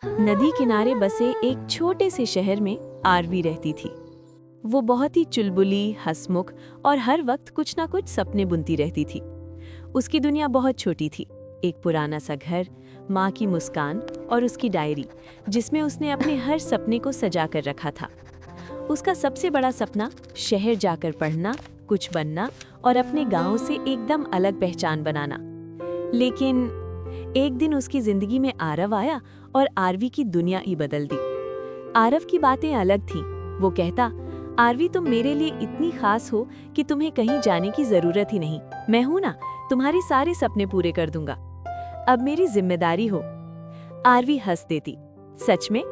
नदी किनारे बसे एक छोटे से शहर में आरवी रहती थी। वो बहुत ही चुलबुली, हंसमुख और हर वक्त कुछ ना कुछ सपने बुनती रहती थी। उसकी दुनिया बहुत छोटी थी। एक पुराना सा घर, माँ की मुस्कान और उसकी डायरी, जिसमें उसने अपने हर सपने को सजा कर रखा था। उसका सबसे बड़ा सपना शहर जाकर पढ़ना, कुछ बनना और अपने गांव से एकदम अलग पहचान बनाना। लेकिन एक दिन उसकी जिंदगी में आरव आया और आरवी की दुनिया ही बदल दी। आरव की बातें अलग थीं। वो कहता, आरवी तुम मेरे लिए इतनी खास हो कि तुम्हें कहीं जाने की जरूरत ही नहीं। मैं हूं ना, तुम्हारे सारे सपने पूरे कर दूंगा। अब मेरी जिम्मेदारी हो। आरवी हंस देती, सच में?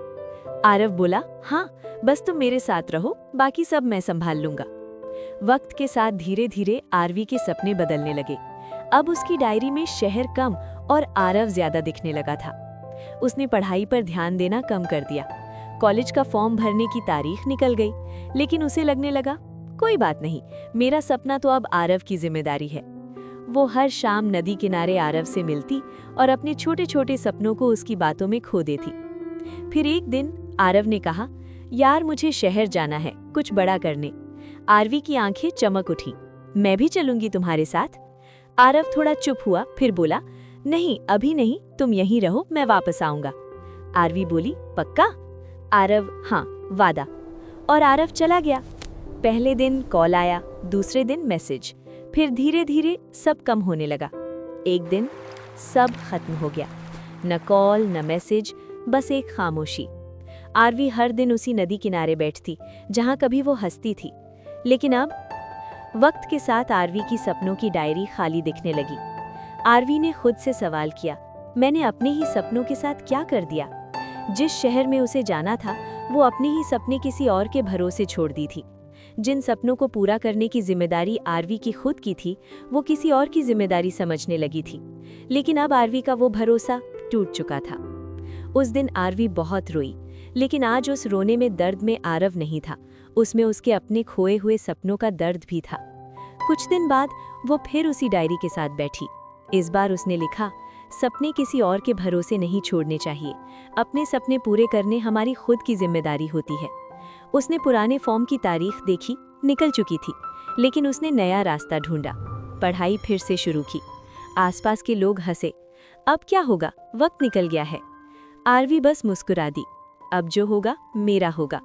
आरव बोला, हाँ, बस तुम मेरे साथ रहो, बाकी सब मैं संभाल लूंगा। वक्त के साथ धीरे धीरे आरवी के सपने बदलने लगे। अब उसकी डायरी में शहर कम और आरव ज्यादा दिखने लगा था। उसने पढ़ाई पर ध्यान देना कम कर दिया। कॉलेज का फॉर्म भरने की तारीख निकल गई, लेकिन उसे लगने लगा, कोई बात नहीं, मेरा सपना तो अब आरव की जिम्मेदारी है। वो हर शाम नदी किनारे आरव से मिलती और अपने छोटे छोटे सपनों को उसकी बातों में खो देती। फिर एक दिन आरव ने कहा, यार मुझे शहर जाना है, कुछ बड़ा करने। आरवी की आंखें चमक उठी, मैं भी चलूंगी तुम्हारे साथ। आरव थोड़ा चुप हुआ, फिर बोला, नहीं अभी नहीं, तुम यहीं रहो, मैं वापस आऊंगा। आरवी बोली, पक्का? आरव, हाँ, वादा। और आरव चला गया। पहले दिन कॉल आया, दूसरे दिन मैसेज, फिर धीरे धीरे सब कम होने लगा। एक दिन सब खत्म हो गया, न कॉल न मैसेज, बस एक खामोशी। आरवी हर दिन उसी नदी किनारे बैठती जहां कभी वो हंसती थी। लेकिन अब वक्त के साथ आरवी की सपनों की डायरी खाली दिखने लगी। आरवी ने खुद से सवाल किया, मैंने अपने ही सपनों के साथ क्या कर दिया? जिस शहर में उसे जाना था, वो अपने ही सपने किसी और के भरोसे छोड़ दी थी। जिन सपनों को पूरा करने की जिम्मेदारी आरवी की खुद की थी, वो किसी और की जिम्मेदारी समझने लगी थी। लेकिन अब आरवी का वो भरोसा टूट चुका था। उस दिन आरवी बहुत रोई, लेकिन आज उस रोने में दर्द में आरव नहीं था, उसमें उसके अपने खोए हुए सपनों का दर्द भी था। कुछ दिन बाद वो फिर उसी डायरी के साथ बैठी। इस बार उसने लिखा, सपने किसी और के भरोसे नहीं छोड़ने चाहिए, अपने सपने पूरे करने हमारी खुद की जिम्मेदारी होती है। उसने पुराने फॉर्म की तारीख देखी, निकल चुकी थी, लेकिन उसने नया रास्ता ढूंढा। पढ़ाई फिर से शुरू की। आसपास के लोग हंसे, अब क्या होगा, वक्त निकल गया है। आरवी बस मुस्कुरा दी, अब जो होगा मेरा होगा।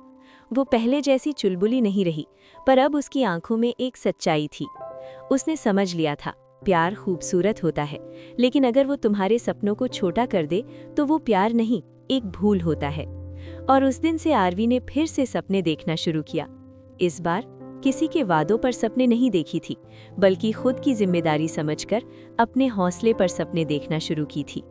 वो पहले जैसी चुलबुली नहीं रही, पर अब उसकी आंखों में एक सच्चाई थी। उसने समझ लिया था, प्यार खूबसूरत होता है, लेकिन अगर वो तुम्हारे सपनों को छोटा कर दे तो वो प्यार नहीं, एक भूल होता है। और उस दिन से आरवी ने फिर से सपने देखना शुरू किया। इस बार किसी के वादों पर सपने नहीं देखी थी, बल्कि खुद की जिम्मेदारी समझकर अपने हौसले पर सपने देखना शुरू की थी।